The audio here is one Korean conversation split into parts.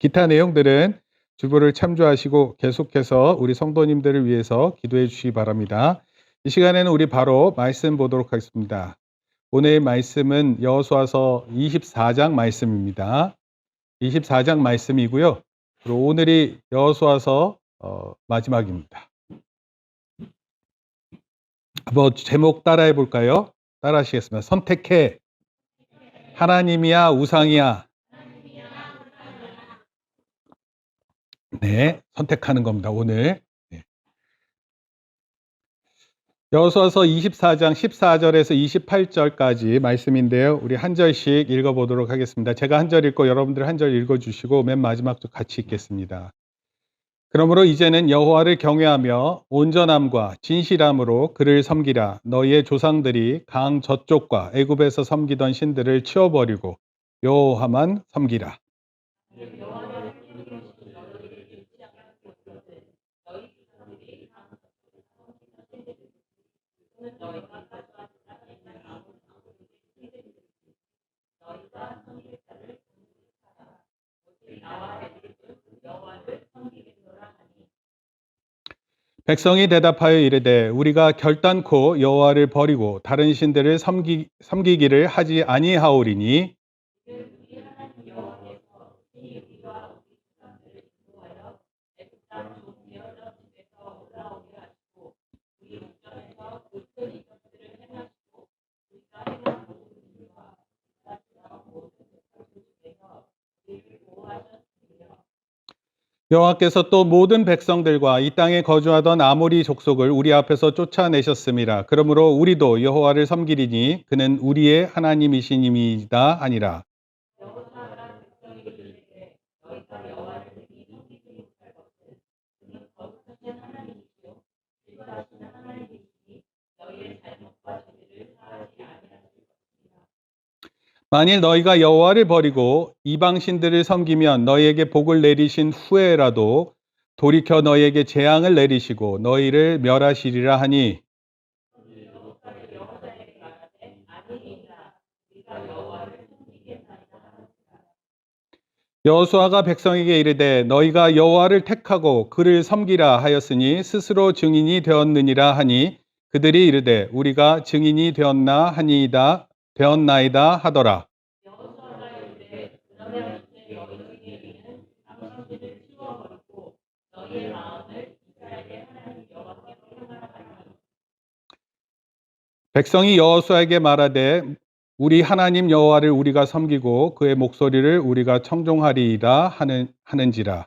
기타 내용들은 주보를 참조하시고 계속해서 우리 성도님들을 위해서 기도해 주시기 바랍니다. 이 시간에는 우리 바로 말씀 보도록 하겠습니다. 오늘 말씀은 여호수아서 24장 말씀입니다. 24장 말씀이고요. 그리고 오늘이 여호수아서 마지막입니다. 한번 제목 따라해 볼까요? 따라 하시겠습니다. 선택해. 하나님이야 우상이야. 네, 선택하는 겁니다. 오늘. 네. 여호수아서 24장 14절에서 28절까지 말씀인데요. 우리 한 절씩 읽어보도록 하겠습니다. 제가 한 절 읽고 여러분들 한 절 읽어주시고 맨 마지막도 같이 읽겠습니다. 그러므로 이제는 여호와를 경외하며 온전함과 진실함으로 그를 섬기라. 너희의 조상들이 강 저쪽과 애굽에서 섬기던 신들을 치워버리고 여호와만 섬기라. 백성이 대답하여 이르되 우리가 결단코 여호와를 버리고 다른 신들을 섬기기를 하지 아니하오리니 여호와께서 또 모든 백성들과 이 땅에 거주하던 아모리 족속을 우리 앞에서 쫓아내셨음이라. 그러므로 우리도 여호와를 섬기리니 그는 우리의 하나님이시니이다 하니라. 만일 너희가 여호와를 버리고 이방 신들을 섬기면 너희에게 복을 내리신 후에라도 돌이켜 너희에게 재앙을 내리시고 너희를 멸하시리라 하니 여호수아가 백성에게 이르되 너희가 여호와를 택하고 그를 섬기라 하였으니 스스로 증인이 되었느니라 하니 그들이 이르되 우리가 증인이 되었나이다 하더라. 백성이 여호수아에게 말하되 우리 하나님 여호와를 우리가 섬기고 그의 목소리를 우리가 청종하리이다 하는지라.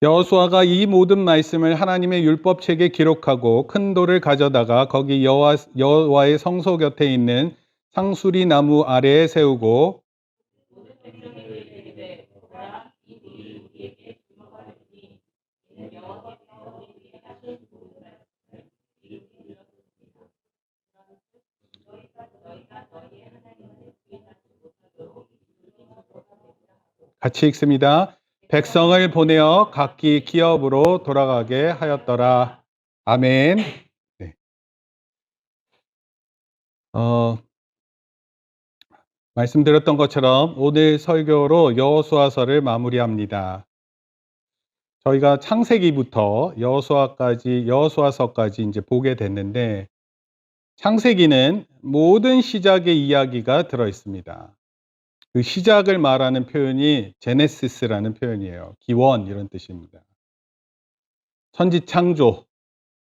여호수아가 이 모든 말씀을 하나님의 율법책에 기록하고 큰 돌을 가져다가 거기 여호와의 성소 곁에 있는 상수리 나무 아래에 세우고 같이 읽습니다. 백성을 보내어 각기 기업으로 돌아가게 하였더라. 아멘. 네. 말씀드렸던 것처럼 오늘 설교로 여호수아서를 마무리합니다. 저희가 창세기부터 여호수아서까지 이제 보게 됐는데 창세기는 모든 시작의 이야기가 들어 있습니다. 그 시작을 말하는 표현이 제네시스라는 표현이에요. 기원 이런 뜻입니다. 천지 창조,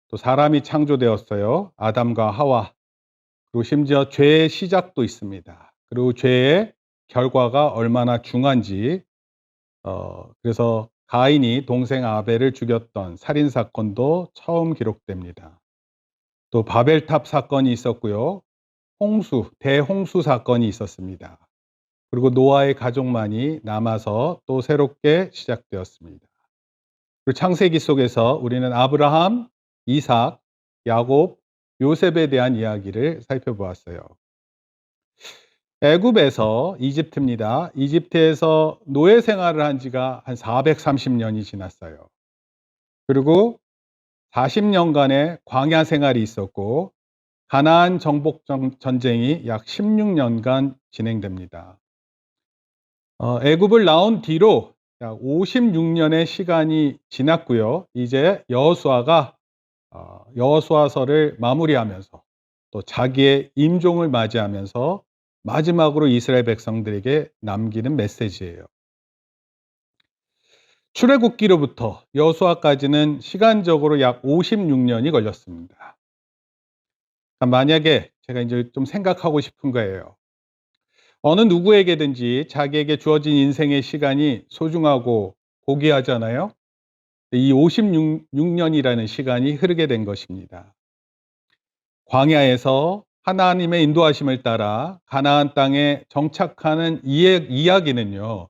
또 사람이 창조되었어요. 아담과 하와. 그리고 심지어 죄의 시작도 있습니다. 그리고 죄의 결과가 얼마나 중한지, 그래서 가인이 동생 아벨을 죽였던 살인 사건도 처음 기록됩니다. 또 바벨탑 사건이 있었고요. 대홍수 사건이 있었습니다. 그리고 노아의 가족만이 남아서 또 새롭게 시작되었습니다. 그리고 창세기 속에서 우리는 아브라함, 이삭, 야곱, 요셉에 대한 이야기를 살펴보았어요. 애굽에서 이집트입니다. 이집트에서 노예 생활을 한 지가 한 430년이 지났어요. 그리고 40년간의 광야 생활이 있었고 가나안 정복 전쟁이 약 16년간 진행됩니다. 애굽을 나온 뒤로 약 56년의 시간이 지났고요. 이제 여호수아가 여호수아서를 마무리하면서 또 자기의 임종을 맞이하면서 마지막으로 이스라엘 백성들에게 남기는 메시지예요. 출애굽기로부터 여호수아까지는 시간적으로 약 56년이 걸렸습니다. 만약에 제가 이제 좀 생각하고 싶은 거예요. 어느 누구에게든지 자기에게 주어진 인생의 시간이 소중하고 고귀하잖아요. 이 56년이라는 시간이 흐르게 된 것입니다. 광야에서 하나님의 인도하심을 따라 가나안 땅에 정착하는 이야기는요,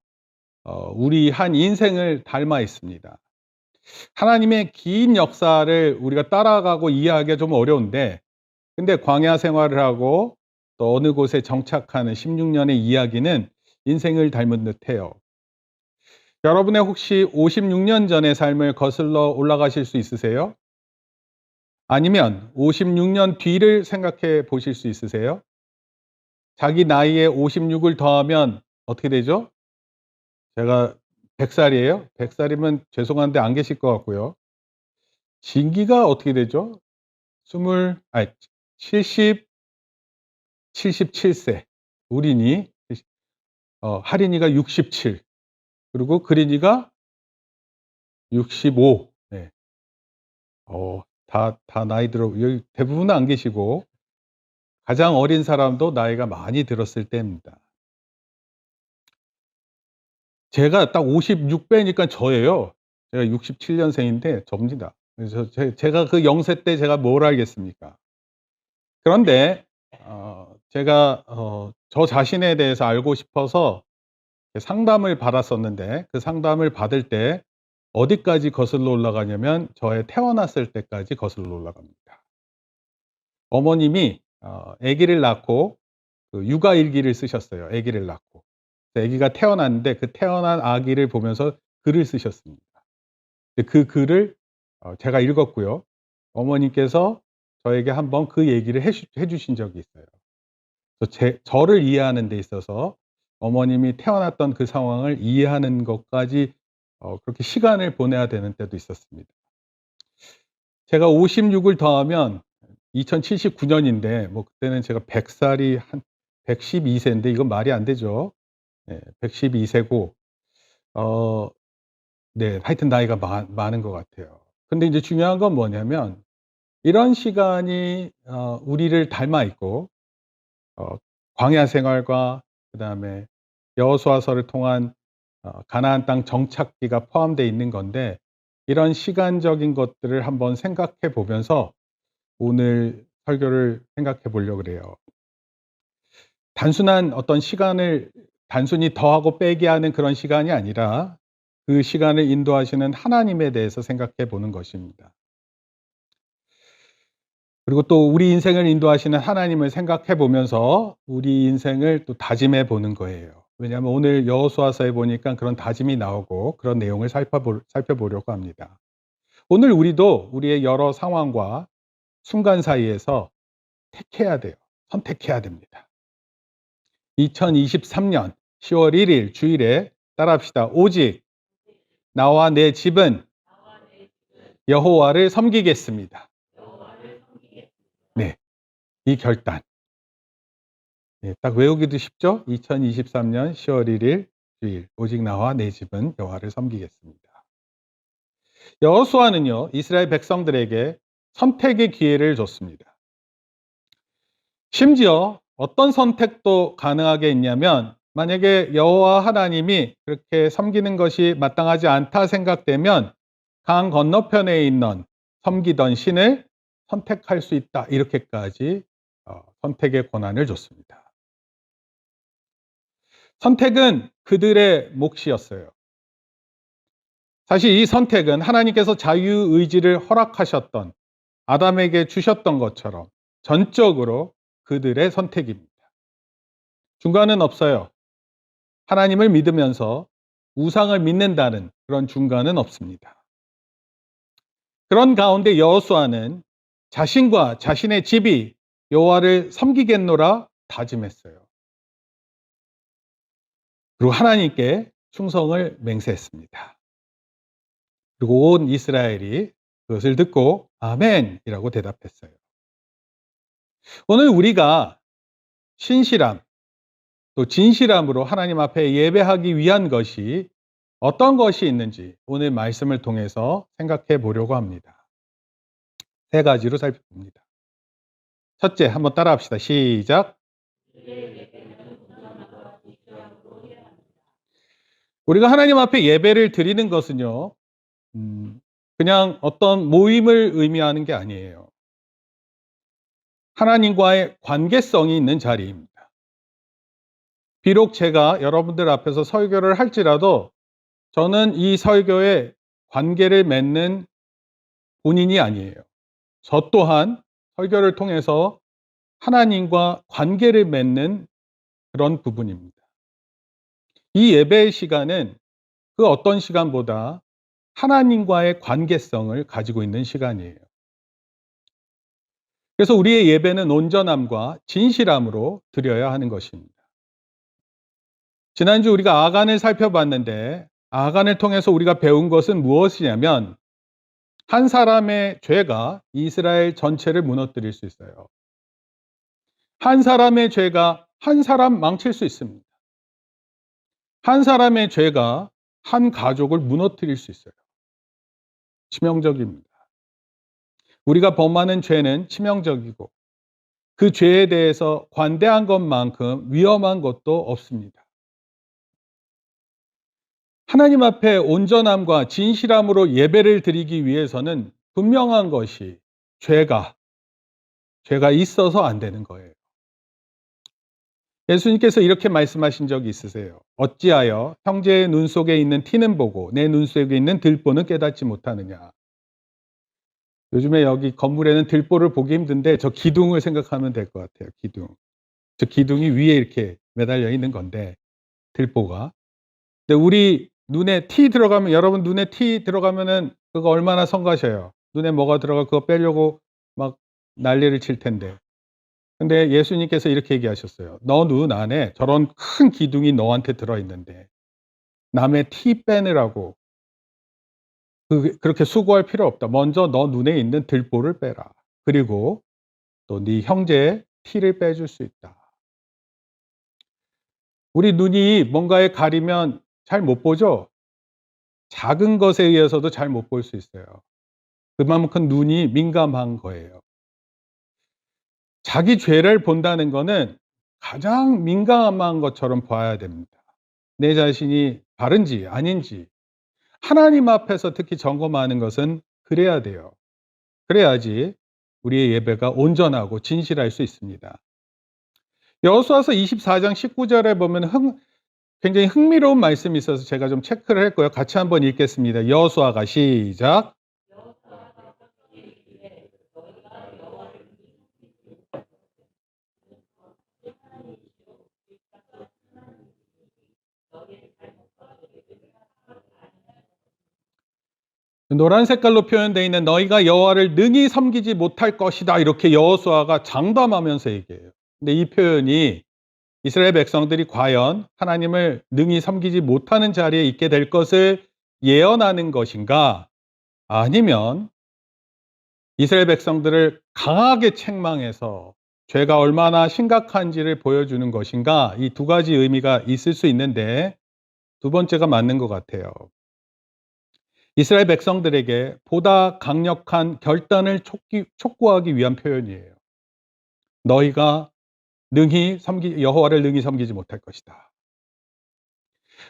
우리 한 인생을 닮아 있습니다. 하나님의 긴 역사를 우리가 따라가고 이해하기가 좀 어려운데, 근데 광야 생활을 하고 또 어느 곳에 정착하는 16년의 이야기는 인생을 닮은 듯해요. 여러분의 혹시 56년 전의 삶을 거슬러 올라가실 수 있으세요? 아니면 56년 뒤를 생각해 보실 수 있으세요? 자기 나이에 56을 더하면 어떻게 되죠? 제가 100살이에요? 100살이면 죄송한데 안 계실 것 같고요. 진기가 어떻게 되죠? 70, 77세. 우린이, 할인이가 67. 그리고 그린이가 65. 네. 다 나이 들어, 여기 대부분은 안 계시고, 가장 어린 사람도 나이가 많이 들었을 때입니다. 제가 딱 56배니까 저예요. 제가 67년생인데 접니다. 그래서 제가 그 영세 때 제가 뭘 알겠습니까? 그런데 제가 저 자신에 대해서 알고 싶어서 상담을 받았었는데, 그 상담을 받을 때 어디까지 거슬러 올라가냐면 저의 태어났을 때까지 거슬러 올라갑니다. 어머님이 아기를 낳고 그 육아일기를 쓰셨어요. 아기를 낳고. 아기가 태어났는데 그 태어난 아기를 보면서 글을 쓰셨습니다. 그 글을 제가 읽었고요. 어머님께서 저에게 한번 그 얘기를 해 주신 적이 있어요. 저를 이해하는 데 있어서 어머님이 태어났던 그 상황을 이해하는 것까지 그렇게 시간을 보내야 되는 때도 있었습니다. 제가 56을 더하면 2079년인데 뭐 그때는 제가 100살이 한 112세인데 이건 말이 안 되죠. 네, 112세고 네, 하여튼 나이가 많은 것 같아요. 근데 이제 중요한 건 뭐냐면 이런 시간이 우리를 닮아 있고 어 광야 생활과 그다음에 여호수아서를 통한 가나안 땅 정착기가 포함되어 있는 건데, 이런 시간적인 것들을 한번 생각해 보면서 오늘 설교를 생각해 보려고 그래요. 단순한 어떤 시간을 단순히 더하고 빼기 하는 그런 시간이 아니라 그 시간을 인도하시는 하나님에 대해서 생각해 보는 것입니다. 그리고 또 우리 인생을 인도하시는 하나님을 생각해 보면서 우리 인생을 또 다짐해 보는 거예요. 왜냐하면 오늘 여호수아서에 보니까 그런 다짐이 나오고 그런 내용을 살펴보려고 합니다. 오늘 우리도 우리의 여러 상황과 순간 사이에서 택해야 돼요. 선택해야 됩니다. 2023년 10월 1일 주일에 따라합시다. 오직 나와 내 집은 여호와를 섬기겠습니다. 네, 이 결단. 네, 딱 외우기도 쉽죠? 2023년 10월 1일 주일, 오직 나와 내 집은 여호와를 섬기겠습니다. 여호수아는요, 이스라엘 백성들에게 선택의 기회를 줬습니다. 심지어 어떤 선택도 가능하게 했냐면, 만약에 여호와 하나님이 그렇게 섬기는 것이 마땅하지 않다 생각되면 강 건너편에 있는 섬기던 신을 선택할 수 있다, 이렇게까지 선택의 권한을 줬습니다. 선택은 그들의 몫이었어요. 사실 이 선택은 하나님께서 자유의지를 허락하셨던, 아담에게 주셨던 것처럼 전적으로 그들의 선택입니다. 중간은 없어요. 하나님을 믿으면서 우상을 믿는다는 그런 중간은 없습니다. 그런 가운데 여호수아는 자신과 자신의 집이 여호와를 섬기겠노라 다짐했어요. 그리고 하나님께 충성을 맹세했습니다. 그리고 온 이스라엘이 그것을 듣고 아멘이라고 대답했어요. 오늘 우리가 신실함 또 진실함으로 하나님 앞에 예배하기 위한 것이 어떤 것이 있는지 오늘 말씀을 통해서 생각해 보려고 합니다. 세 가지로 살펴봅니다. 첫째, 한번 따라합시다. 시작. 우리가 하나님 앞에 예배를 드리는 것은요, 그냥 어떤 모임을 의미하는 게 아니에요. 하나님과의 관계성이 있는 자리입니다. 비록 제가 여러분들 앞에서 설교를 할지라도 저는 이 설교에 관계를 맺는 본인이 아니에요. 저 또한 설교를 통해서 하나님과 관계를 맺는 그런 부분입니다. 이 예배의 시간은 그 어떤 시간보다 하나님과의 관계성을 가지고 있는 시간이에요. 그래서 우리의 예배는 온전함과 진실함으로 드려야 하는 것입니다. 지난주 우리가 아간을 살펴봤는데 아간을 통해서 우리가 배운 것은 무엇이냐면 한 사람의 죄가 이스라엘 전체를 무너뜨릴 수 있어요. 한 사람의 죄가 한 사람 망칠 수 있습니다. 한 사람의 죄가 한 가족을 무너뜨릴 수 있어요. 치명적입니다. 우리가 범하는 죄는 치명적이고 그 죄에 대해서 관대한 것만큼 위험한 것도 없습니다. 하나님 앞에 온전함과 진실함으로 예배를 드리기 위해서는 분명한 것이 죄가 있어서 안 되는 거예요. 예수님께서 이렇게 말씀하신 적이 있으세요. 어찌하여 형제의 눈 속에 있는 티는 보고 내 눈 속에 있는 들보는 깨닫지 못하느냐. 요즘에 여기 건물에는 들보를 보기 힘든데 저 기둥을 생각하면 될 것 같아요. 기둥. 저 기둥이 위에 이렇게 매달려 있는 건데 들보가. 근데 우리 눈에 티 들어가면 여러분 눈에 티 들어가면은 그거 얼마나 성가셔요. 눈에 뭐가 들어가 그거 빼려고 막 난리를 칠 텐데. 근데 예수님께서 이렇게 얘기하셨어요. 너 눈 안에 저런 큰 기둥이 너한테 들어 있는데 남의 티 빼느라고 그렇게 수고할 필요 없다. 먼저 너 눈에 있는 들보를 빼라. 그리고 또 네 형제의 티를 빼줄 수 있다. 우리 눈이 뭔가에 가리면 잘 못 보죠? 작은 것에 의해서도 잘 못 볼 수 있어요. 그만큼 눈이 민감한 거예요. 자기 죄를 본다는 거는 가장 민감한 것처럼 봐야 됩니다. 내 자신이 바른지 아닌지 하나님 앞에서 특히 점검하는 것은 그래야 돼요. 그래야지 우리의 예배가 온전하고 진실할 수 있습니다. 여호수아서 24장 19절에 보면 굉장히 흥미로운 말씀이 있어서 제가 좀 체크를 했고요. 같이 한번 읽겠습니다. 여호수아가 시작. 노란 색깔로 표현되어 있는 너희가 여호와를 능히 섬기지 못할 것이다. 이렇게 여호수아가 장담하면서 얘기해요. 근데 이 표현이 이스라엘 백성들이 과연 하나님을 능히 섬기지 못하는 자리에 있게 될 것을 예언하는 것인가? 아니면 이스라엘 백성들을 강하게 책망해서 죄가 얼마나 심각한지를 보여주는 것인가? 이 두 가지 의미가 있을 수 있는데 두 번째가 맞는 것 같아요. 이스라엘 백성들에게 보다 강력한 결단을 촉구하기 위한 표현이에요. 너희가 여호와를 능히 섬기지 못할 것이다.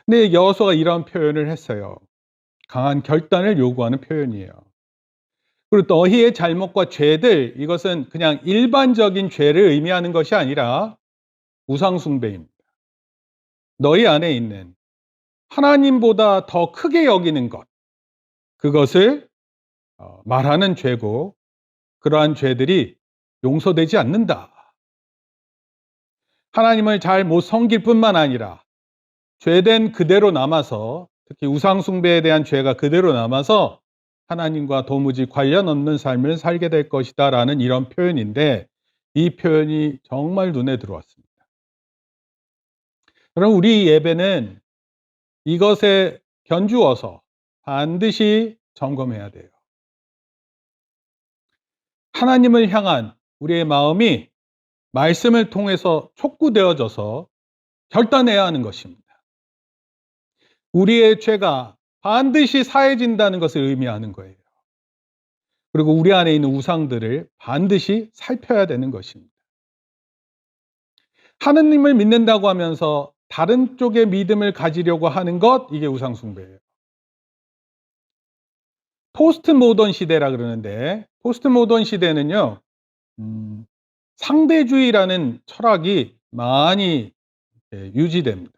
근데 여호수아가 이런 표현을 했어요. 강한 결단을 요구하는 표현이에요. 그리고 너희의 잘못과 죄들, 이것은 그냥 일반적인 죄를 의미하는 것이 아니라 우상숭배입니다. 너희 안에 있는 하나님보다 더 크게 여기는 것, 그것을 말하는 죄고 그러한 죄들이 용서되지 않는다. 하나님을 잘 못 섬길 뿐만 아니라 죄된 그대로 남아서 특히 우상숭배에 대한 죄가 그대로 남아서 하나님과 도무지 관련 없는 삶을 살게 될 것이다 라는 이런 표현인데 이 표현이 정말 눈에 들어왔습니다. 그럼 우리 예배는 이것에 견주어서 반드시 점검해야 돼요. 하나님을 향한 우리의 마음이 말씀을 통해서 촉구되어져서 결단해야 하는 것입니다. 우리의 죄가 반드시 사해진다는 것을 의미하는 거예요. 그리고 우리 안에 있는 우상들을 반드시 살펴야 되는 것입니다. 하느님을 믿는다고 하면서 다른 쪽의 믿음을 가지려고 하는 것, 이게 우상숭배예요. 포스트 모던 시대라 그러는데, 포스트 모던 시대는요, 상대주의라는 철학이 많이 유지됩니다.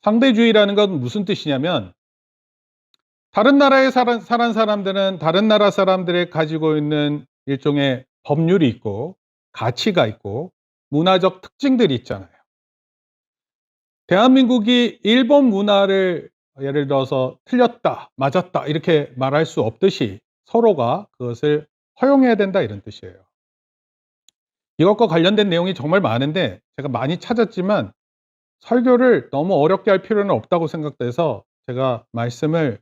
상대주의라는 건 무슨 뜻이냐면, 다른 나라에 사는 사람들은 다른 나라 사람들이 가지고 있는 일종의 법률이 있고, 가치가 있고, 문화적 특징들이 있잖아요. 대한민국이 일본 문화를 예를 들어서 틀렸다, 맞았다 이렇게 말할 수 없듯이 서로가 그것을 허용해야 된다 이런 뜻이에요. 이것과 관련된 내용이 정말 많은데 제가 많이 찾았지만 설교를 너무 어렵게 할 필요는 없다고 생각돼서 제가 말씀을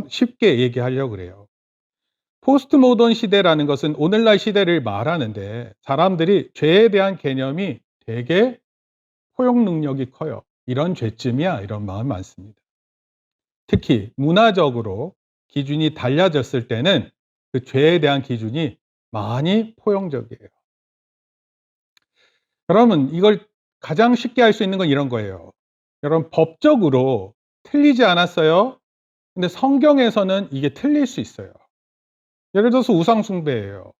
쉽게 얘기하려고 그래요. 포스트 모던 시대라는 것은 오늘날 시대를 말하는데 사람들이 죄에 대한 개념이 되게 포용 능력이 커요. 이런 죄쯤이야 이런 마음이 많습니다. 특히 문화적으로 기준이 달라졌을 때는 그 죄에 대한 기준이 많이 포용적이에요. 그러면 이걸 가장 쉽게 할 수 있는 건 이런 거예요. 여러분 법적으로 틀리지 않았어요. 근데 성경에서는 이게 틀릴 수 있어요. 예를 들어서 우상 숭배예요.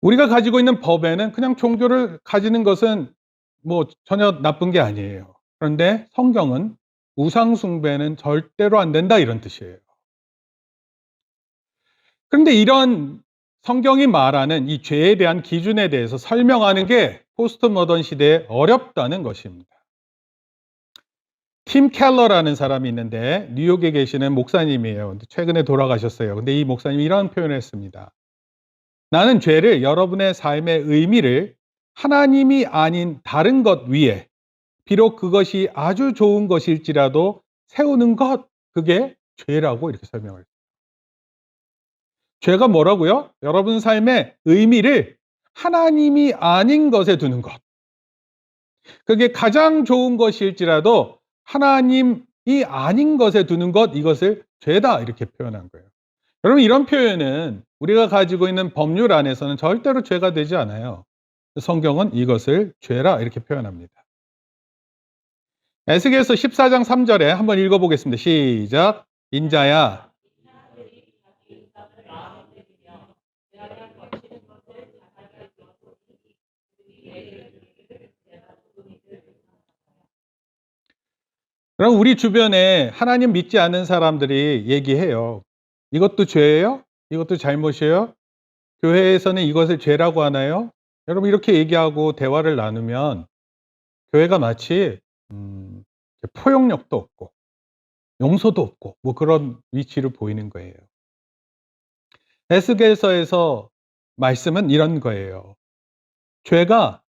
우리가 가지고 있는 법에는 그냥 종교를 가지는 것은 뭐 전혀 나쁜 게 아니에요. 그런데 성경은 우상 숭배는 절대로 안 된다 이런 뜻이에요. 그런데 이런 성경이 말하는 이 죄에 대한 기준에 대해서 설명하는 게 포스트 모던 시대에 어렵다는 것입니다. 팀 켈러라는 사람이 있는데 뉴욕에 계시는 목사님이에요. 최근에 돌아가셨어요. 근데 이 목사님이 이런 표현을 했습니다. 나는 죄를 여러분의 삶의 의미를 하나님이 아닌 다른 것 위에 비록 그것이 아주 좋은 것일지라도 세우는 것, 그게 죄라고 이렇게 설명을 했어요. 죄가 뭐라고요? 여러분 삶의 의미를 하나님이 아닌 것에 두는 것. 그게 가장 좋은 것일지라도 하나님이 아닌 것에 두는 것, 이것을 죄다 이렇게 표현한 거예요. 여러분 이런 표현은 우리가 가지고 있는 법률 안에서는 절대로 죄가 되지 않아요. 성경은 이것을 죄라 이렇게 표현합니다. 에스겔서 14장 3절에 한번 읽어보겠습니다. 시작. 인자야. 그럼 우리 주변에 하나님 믿지 않는 사람들이 얘기해요. 이것도 죄예요? 이것도 잘못이에요? 교회에서는 이것을 죄라고 하나요? 여러분 이렇게 얘기하고 대화를 나누면 교회가 마치 포용력도 없고 용서도 없고 뭐 그런 위치를 보이는 거예요. 에스겔서에서 말씀은 이런 거예요. 죄가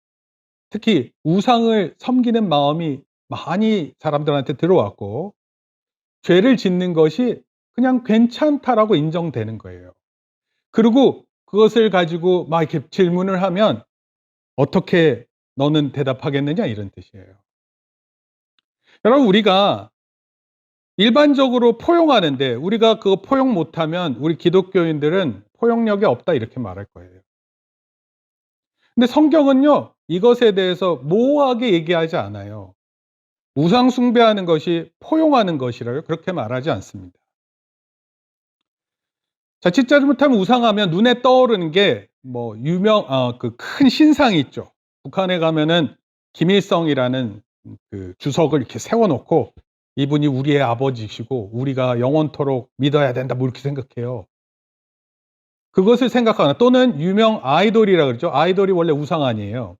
특히 우상을 섬기는 마음이 많이 사람들한테 들어왔고 죄를 짓는 것이 그냥 괜찮다라고 인정되는 거예요. 그리고 그것을 가지고 막 이렇게 질문을 하면 어떻게 너는 대답하겠느냐 이런 뜻이에요. 여러분 우리가 일반적으로 포용하는데 우리가 그거 포용 못하면 우리 기독교인들은 포용력이 없다 이렇게 말할 거예요. 근데 성경은요 이것에 대해서 모호하게 얘기하지 않아요. 우상 숭배하는 것이 포용하는 것이라고 그렇게 말하지 않습니다. 자칫 잘못하면 우상하면 눈에 떠오르는 게 뭐 그 큰 신상이 있죠. 북한에 가면은 김일성이라는 그 주석을 이렇게 세워놓고 이분이 우리의 아버지시고 우리가 영원토록 믿어야 된다 뭐 이렇게 생각해요. 그것을 생각하거나 또는 유명 아이돌이라 그러죠. 아이돌이 원래 우상 아니에요.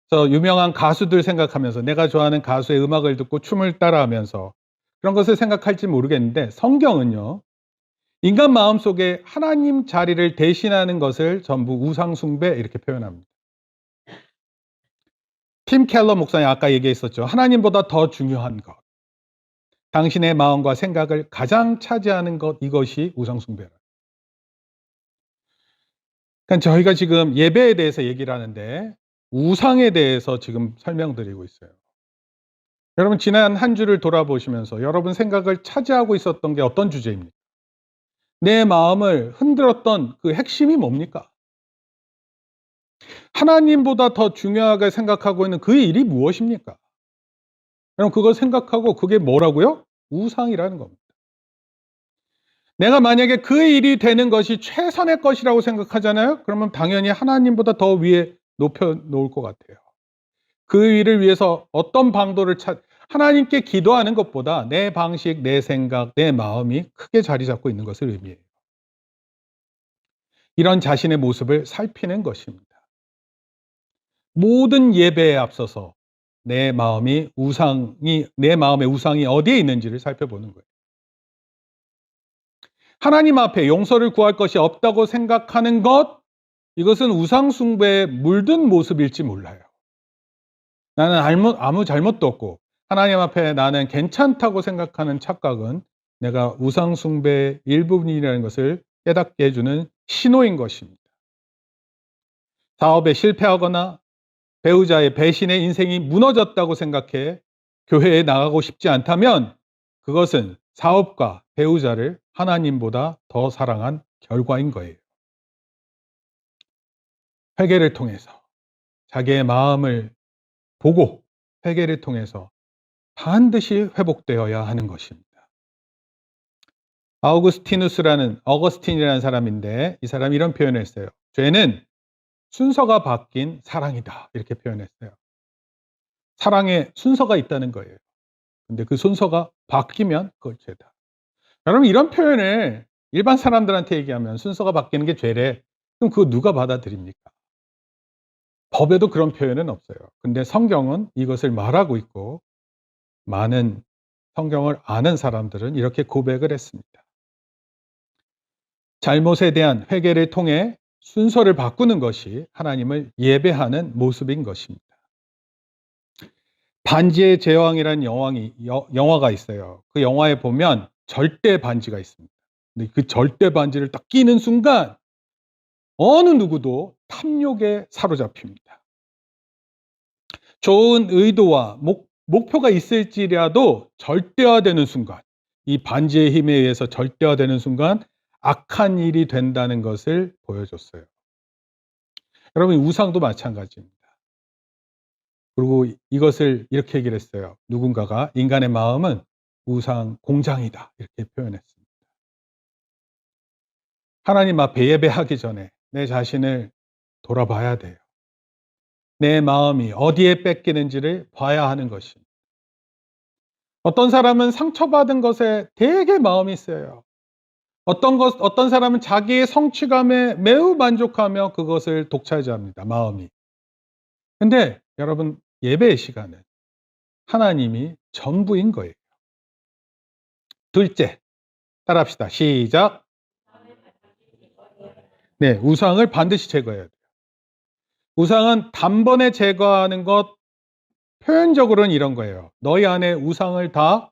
그래서 유명한 가수들 생각하면서 내가 좋아하는 가수의 음악을 듣고 춤을 따라하면서 그런 것을 생각할지 모르겠는데 성경은요. 인간 마음 속에 하나님 자리를 대신하는 것을 전부 우상숭배 이렇게 표현합니다. 팀 켈러 목사님 아까 얘기했었죠. 하나님보다 더 중요한 것. 당신의 마음과 생각을 가장 차지하는 것, 이것이 우상숭배라. 그러니까 저희가 지금 예배에 대해서 얘기를 하는데 우상에 대해서 지금 설명드리고 있어요. 여러분 지난 한 주를 돌아보시면서 여러분 생각을 차지하고 있었던 게 어떤 주제입니까? 내 마음을 흔들었던 그 핵심이 뭡니까? 하나님보다 더 중요하게 생각하고 있는 그 일이 무엇입니까? 여러분 그걸 생각하고 그게 뭐라고요? 우상이라는 겁니다. 내가 만약에 그 일이 되는 것이 최선의 것이라고 생각하잖아요? 그러면 당연히 하나님보다 더 위에 높여 놓을 것 같아요. 그 일을 위해서 어떤 방도를 하나님께 기도하는 것보다 내 방식, 내 생각, 내 마음이 크게 자리 잡고 있는 것을 의미해요. 이런 자신의 모습을 살피는 것입니다. 모든 예배에 앞서서 내 마음의 우상이 어디에 있는지를 살펴보는 거예요. 하나님 앞에 용서를 구할 것이 없다고 생각하는 것, 이것은 우상숭배에 물든 모습일지 몰라요. 나는 아무 잘못도 없고 하나님 앞에 나는 괜찮다고 생각하는 착각은 내가 우상숭배의 일부분이라는 것을 깨닫게 해주는 신호인 것입니다. 사업에 실패하거나 배우자의 배신의 인생이 무너졌다고 생각해 교회에 나가고 싶지 않다면 그것은 사업과 배우자를 하나님보다 더 사랑한 결과인 거예요. 회개를 통해서 자기의 마음을 보고 회개를 통해서 반드시 회복되어야 하는 것입니다. 어거스틴이라는 사람인데 이 사람이 이런 표현을 했어요. 죄는 순서가 바뀐 사랑이다. 이렇게 표현했어요. 사랑에 순서가 있다는 거예요. 근데 그 순서가 바뀌면 그걸 죄다. 여러분 이런 표현을 일반 사람들한테 얘기하면 순서가 바뀌는 게 죄래. 그럼 그거 누가 받아들입니까? 법에도 그런 표현은 없어요. 근데 성경은 이것을 말하고 있고 많은 성경을 아는 사람들은 이렇게 고백을 했습니다. 잘못에 대한 회개를 통해 순서를 바꾸는 것이 하나님을 예배하는 모습인 것입니다. 반지의 제왕이라는 영화가 있어요. 그 영화에 보면 절대 반지가 있습니다. 근데 그 절대 반지를 딱 끼는 순간 어느 누구도 탐욕에 사로잡힙니다. 좋은 의도와 목표가 있을지라도 절대화되는 순간, 이 반지의 힘에 의해서 절대화되는 순간 악한 일이 된다는 것을 보여줬어요. 여러분 우상도 마찬가지입니다. 그리고 이것을 이렇게 얘기를 했어요. 누군가가 인간의 마음은 우상 공장이다 이렇게 표현했습니다. 하나님 앞에 예배하기 전에 내 자신을 돌아봐야 돼요. 내 마음이 어디에 뺏기는지를 봐야 하는 것입니다. 어떤 사람은 상처받은 것에 되게 마음이 쓰여요. 어떤 사람은 자기의 성취감에 매우 만족하며 그것을 독차지합니다. 마음이. 근데 여러분 예배의 시간은 하나님이 전부인 거예요. 둘째, 따라합시다. 시작. 네, 우상을 반드시 제거해야 돼요. 우상은 단번에 제거하는 것, 표현적으로는 이런 거예요. 너희 안에 우상을 다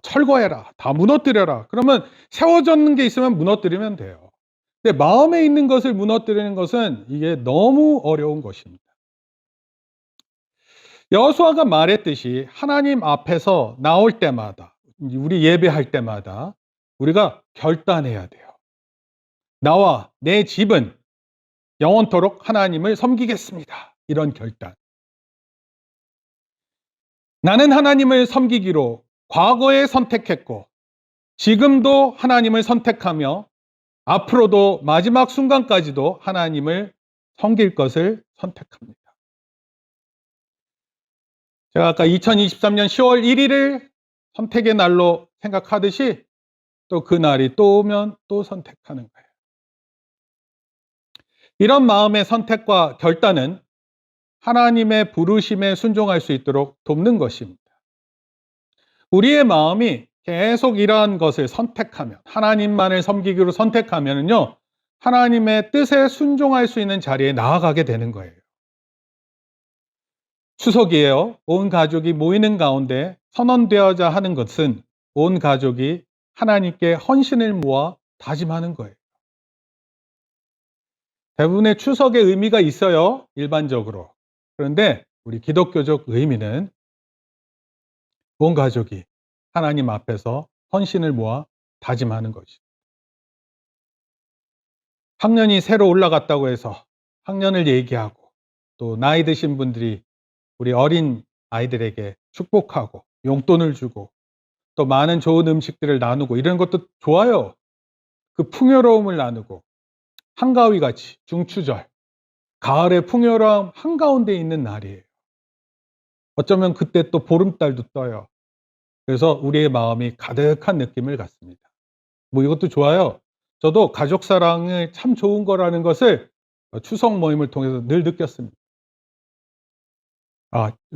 철거해라. 다 무너뜨려라. 그러면 세워졌는 게 있으면 무너뜨리면 돼요. 근데 마음에 있는 것을 무너뜨리는 것은 이게 너무 어려운 것입니다. 여호수아가 말했듯이 하나님 앞에서 나올 때마다 우리 예배할 때마다 우리가 결단해야 돼요. 나와 내 집은 영원토록 하나님을 섬기겠습니다. 이런 결단. 나는 하나님을 섬기기로 과거에 선택했고 지금도 하나님을 선택하며 앞으로도 마지막 순간까지도 하나님을 섬길 것을 선택합니다. 제가 아까 2023년 10월 1일을 선택의 날로 생각하듯이 또 그 날이 또 오면 또 선택하는 거예요. 이런 마음의 선택과 결단은 하나님의 부르심에 순종할 수 있도록 돕는 것입니다. 우리의 마음이 계속 이러한 것을 선택하면, 하나님만을 섬기기로 선택하면은요, 하나님의 뜻에 순종할 수 있는 자리에 나아가게 되는 거예요. 추석이에요. 온 가족이 모이는 가운데 선언되어야 하는 것은 온 가족이 하나님께 헌신을 모아 다짐하는 거예요. 대부분의 추석의 의미가 있어요, 일반적으로. 그런데 우리 기독교적 의미는 온 가족이 하나님 앞에서 헌신을 모아 다짐하는 것이죠. 학년이 새로 올라갔다고 해서 학년을 얘기하고, 또 나이 드신 분들이 우리 어린 아이들에게 축복하고 용돈을 주고 또 많은 좋은 음식들을 나누고 이런 것도 좋아요. 그 풍요로움을 나누고, 한가위 같이 중추절, 가을의 풍요로움 한가운데 있는 날이에요. 어쩌면 그때 또 보름달도 떠요. 그래서 우리의 마음이 가득한 느낌을 갖습니다. 뭐 이것도 좋아요. 저도 가족 사랑이 참 좋은 거라는 것을 추석 모임을 통해서 늘 느꼈습니다.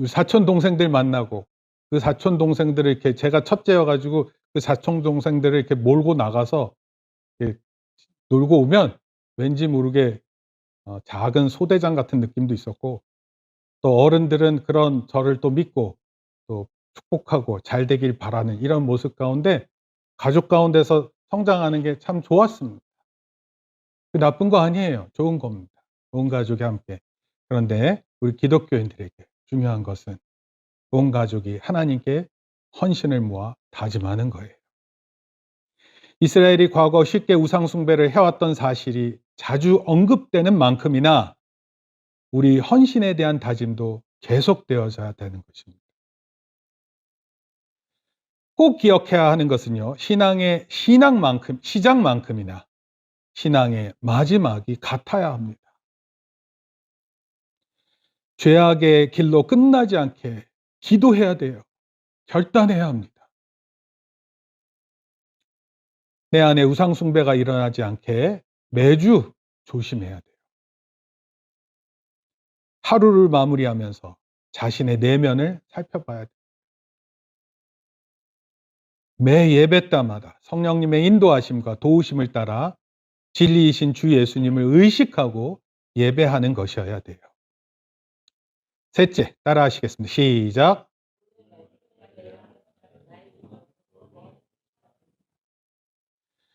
사촌 동생들 만나고, 그 사촌 동생들을 이렇게, 제가 첫째여 가지고 그 사촌 동생들을 이렇게 몰고 나가서 이렇게 놀고 오면 왠지 모르게 작은 소대장 같은 느낌도 있었고, 또 어른들은 그런 저를 또 믿고 또 축복하고 잘 되길 바라는 이런 모습 가운데 가족 가운데서 성장하는 게 참 좋았습니다. 그 나쁜 거 아니에요. 좋은 겁니다. 온 가족이 함께. 그런데 우리 기독교인들에게 중요한 것은 온 가족이 하나님께 헌신을 모아 다짐하는 거예요. 이스라엘이 과거 쉽게 우상 숭배를 해왔던 사실이 자주 언급되는 만큼이나 우리 헌신에 대한 다짐도 계속되어져야 되는 것입니다. 꼭 기억해야 하는 것은요, 신앙의 시작만큼이나 신앙의 마지막이 같아야 합니다. 죄악의 길로 끝나지 않게 기도해야 돼요. 결단해야 합니다. 내 안에 우상숭배가 일어나지 않게 매주 조심해야 돼요. 하루를 마무리하면서 자신의 내면을 살펴봐야 돼요. 매 예배 때마다 성령님의 인도하심과 도우심을 따라 진리이신 주 예수님을 의식하고 예배하는 것이어야 돼요. 셋째, 따라하시겠습니다. 시작.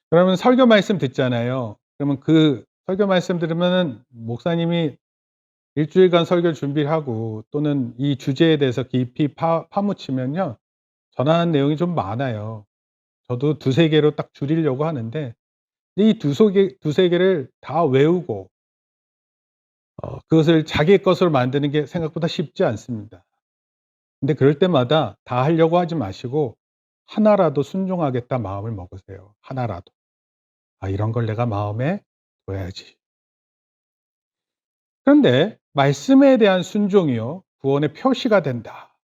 그러면 설교 말씀 듣잖아요. 그러면 그 설교 말씀 들으면은 목사님이 일주일간 설교 준비를 하고, 또는 이 주제에 대해서 깊이 파묻히면요, 전하는 내용이 좀 많아요. 저도 두세 개로 딱 줄이려고 하는데, 이 두세 개를 다 외우고 그것을 자기의 것으로 만드는 게 생각보다 쉽지 않습니다. 근데 그럴 때마다 다 하려고 하지 마시고 하나라도 순종하겠다 마음을 먹으세요. 하나라도. 이런 걸 내가 마음에 둬야지. 그런데 말씀에 대한 순종이요, 구원의 표시가 된다.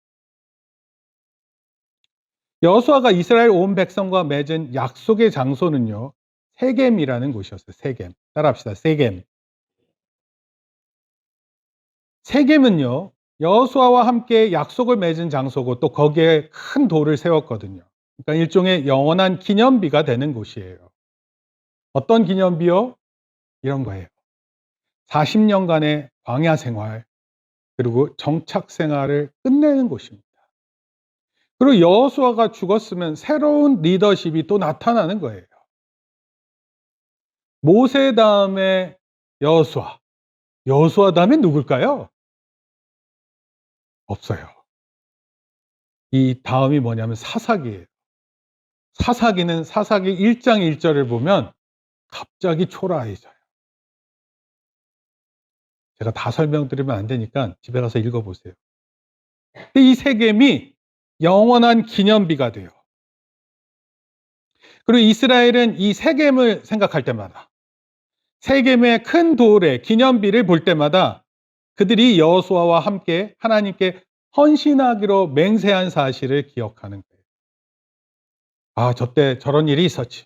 여호수아가 이스라엘 온 백성과 맺은 약속의 장소는요, 세겜이라는 곳이었어요. 세겜. 따라합시다. 세겜. 세겜은요, 여호수아와 함께 약속을 맺은 장소고, 또 거기에 큰 돌을 세웠거든요. 그러니까 일종의 영원한 기념비가 되는 곳이에요. 어떤 기념비요? 이런 거예요. 40년간의 광야 생활, 그리고 정착 생활을 끝내는 곳입니다. 그리고 여호수아가 죽었으면 새로운 리더십이 또 나타나는 거예요. 모세 다음에 여호수아, 여호수아 다음에 누굴까요? 없어요. 이 다음이 뭐냐면 사사기예요. 사사기는 사사기 1장 1절을 보면 갑자기 초라해져요. 제가 다 설명드리면 안 되니까 집에 가서 읽어보세요. 근데 이 세겜이 영원한 기념비가 돼요. 그리고 이스라엘은 이 세겜을 생각할 때마다, 세겜의 큰 돌의 기념비를 볼 때마다 그들이 여호수아와 함께 하나님께 헌신하기로 맹세한 사실을 기억하는 거예요. 저때 저런 일이 있었지.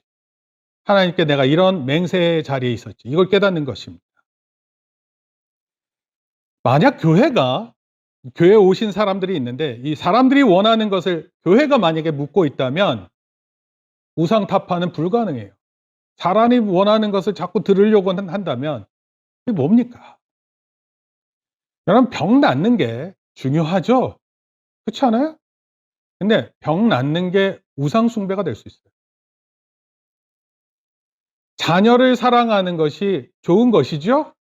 하나님께 내가 이런 맹세의 자리에 있었지. 이걸 깨닫는 것입니다. 만약 교회에 오신 사람들이 있는데 이 사람들이 원하는 것을 교회가 만약에 묻고 있다면 우상 타파는 불가능해요. 사람이 원하는 것을 자꾸 들으려고 한다면 그게 뭡니까? 여러분, 병 낫는 게 중요하죠? 그렇지 않아요? 근데 병 낫는 게 우상 숭배가 될 수 있어요. 자녀를 사랑하는 것이 좋은 것이죠?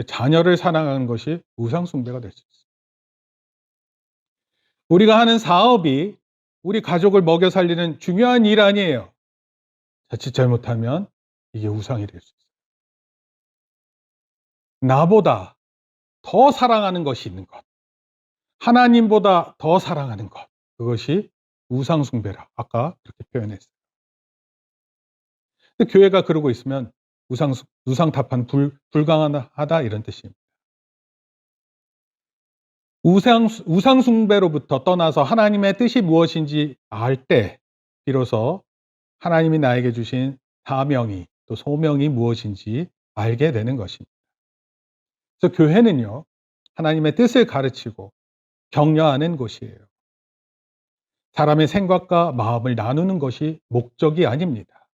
자녀를 사랑하는 것이 우상 숭배가 될 수 있어요. 우리가 하는 사업이 우리 가족을 먹여 살리는 중요한 일 아니에요. 자칫 잘못하면 이게 우상이 될 수 있어요. 나보다 더 사랑하는 것이 있는 것, 하나님보다 더 사랑하는 것, 그것이 우상 숭배라 아까 그렇게 표현했어요. 근데 교회가 그러고 있으면 우상 타파는 불가능하다 이런 뜻입니다. 우상 숭배로부터 떠나서 하나님의 뜻이 무엇인지 알 때 비로소 하나님이 나에게 주신 사명이 또 소명이 무엇인지 알게 되는 것입니다. 그래서 교회는요, 하나님의 뜻을 가르치고 격려하는 곳이에요. 사람의 생각과 마음을 나누는 것이 목적이 아닙니다.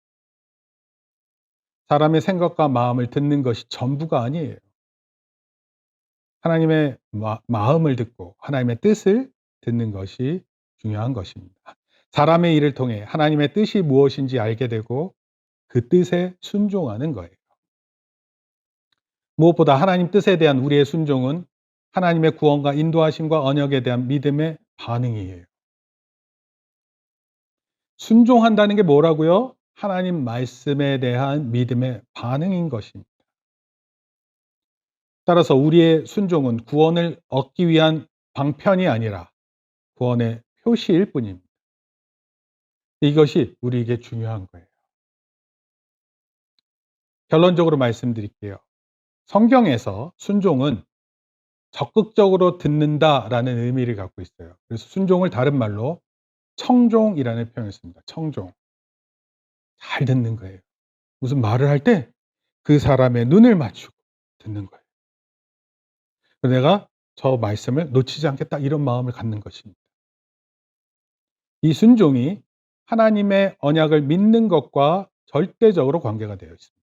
사람의 생각과 마음을 듣는 것이 전부가 아니에요. 하나님의 마음을 듣고 하나님의 뜻을 듣는 것이 중요한 것입니다. 사람의 일을 통해 하나님의 뜻이 무엇인지 알게 되고 그 뜻에 순종하는 거예요. 무엇보다 하나님 뜻에 대한 우리의 순종은 하나님의 구원과 인도하심과 언약에 대한 믿음의 반응이에요. 순종한다는 게 뭐라고요? 하나님 말씀에 대한 믿음의 반응인 것입니다. 따라서 우리의 순종은 구원을 얻기 위한 방편이 아니라 구원의 표시일 뿐입니다. 이것이 우리에게 중요한 거예요. 결론적으로 말씀드릴게요. 성경에서 순종은 적극적으로 듣는다라는 의미를 갖고 있어요. 그래서 순종을 다른 말로 청종이라는 표현을 씁니다. 청종. 잘 듣는 거예요. 무슨 말을 할 때 그 사람의 눈을 맞추고 듣는 거예요. 내가 저 말씀을 놓치지 않겠다 이런 마음을 갖는 것입니다. 이 순종이 하나님의 언약을 믿는 것과 절대적으로 관계가 되어 있습니다.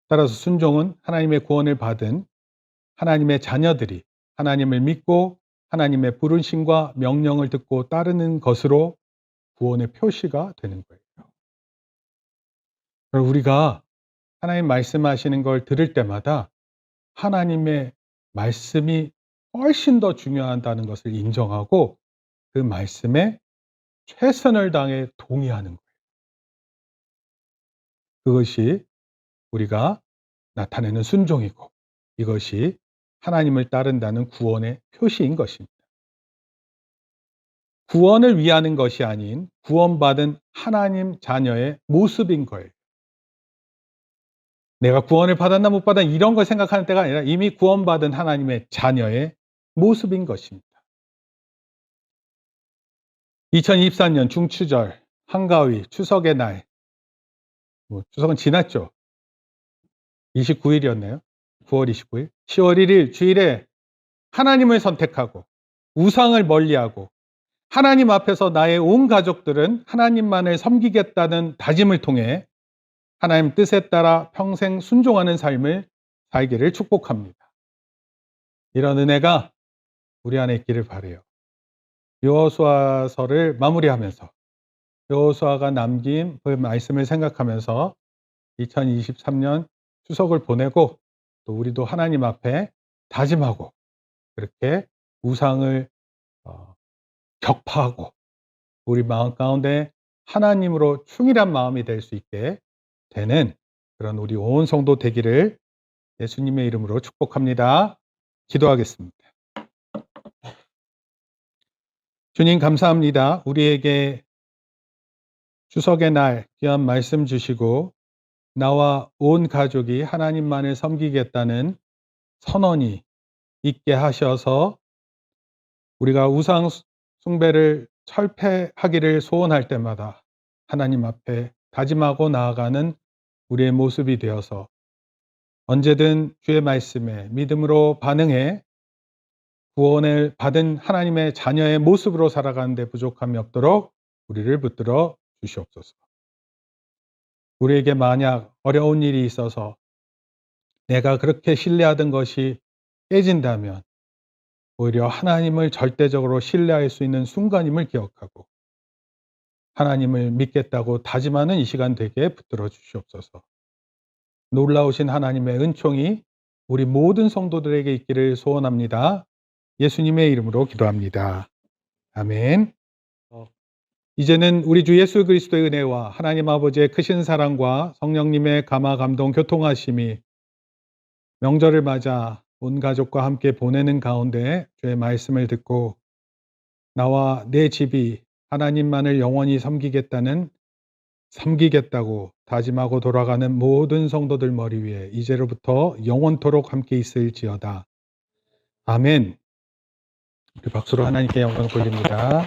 따라서 순종은 하나님의 구원을 받은 하나님의 자녀들이 하나님을 믿고 하나님의 부르심과 명령을 듣고 따르는 것으로 구원의 표시가 되는 거예요. 우리가 하나님 말씀하시는 걸 들을 때마다 하나님의 말씀이 훨씬 더 중요하다는 것을 인정하고 그 말씀에 최선을 다해 동의하는 거예요. 그것이 우리가 나타내는 순종이고 이것이 하나님을 따른다는 구원의 표시인 것입니다. 구원을 위하는 것이 아닌 구원받은 하나님 자녀의 모습인 거예요. 내가 구원을 받았나 못 받았나 이런 걸 생각하는 때가 아니라 이미 구원받은 하나님의 자녀의 모습인 것입니다. 2024년 중추절, 한가위, 추석의 날, 추석은 지났죠. 29일이었나요? 9월 29일. 10월 1일 주일에 하나님을 선택하고 우상을 멀리하고 하나님 앞에서 나의 온 가족들은 하나님만을 섬기겠다는 다짐을 통해 하나님 뜻에 따라 평생 순종하는 삶을 살기를 축복합니다. 이런 은혜가 우리 안에 있기를 바라요. 여호수아서를 마무리하면서 여호수아가 남긴 그 말씀을 생각하면서 2023년 추석을 보내고 또 우리도 하나님 앞에 다짐하고 그렇게 우상을 격파하고 우리 마음 가운데 하나님으로 충실한 마음이 될 수 있게 되는 그런 우리 온 성도 되기를 예수님의 이름으로 축복합니다. 기도하겠습니다. 주님 감사합니다. 우리에게 추석의 날 귀한 말씀 주시고 나와 온 가족이 하나님만을 섬기겠다는 선언이 있게 하셔서 우리가 우상 숭배를 철폐하기를 소원할 때마다 하나님 앞에 다짐하고 나아가는 우리의 모습이 되어서 언제든 주의 말씀에 믿음으로 반응해 구원을 받은 하나님의 자녀의 모습으로 살아가는 데 부족함이 없도록 우리를 붙들어 주시옵소서. 우리에게 만약 어려운 일이 있어서 내가 그렇게 신뢰하던 것이 깨진다면 오히려 하나님을 절대적으로 신뢰할 수 있는 순간임을 기억하고 하나님을 믿겠다고 다짐하는 이 시간 되게 붙들어 주시옵소서. 놀라우신 하나님의 은총이 우리 모든 성도들에게 있기를 소원합니다. 예수님의 이름으로 기도합니다. 아멘. 이제는 우리 주 예수 그리스도의 은혜와 하나님 아버지의 크신 사랑과 성령님의 감화 감동 교통하심이 명절을 맞아 온 가족과 함께 보내는 가운데 주의 말씀을 듣고 나와 내 집이 하나님만을 영원히 섬기겠다고 다짐하고 돌아가는 모든 성도들 머리 위에 이제로부터 영원토록 함께 있을지어다. 아멘. 우리 박수로 하나님께 영광 돌립니다.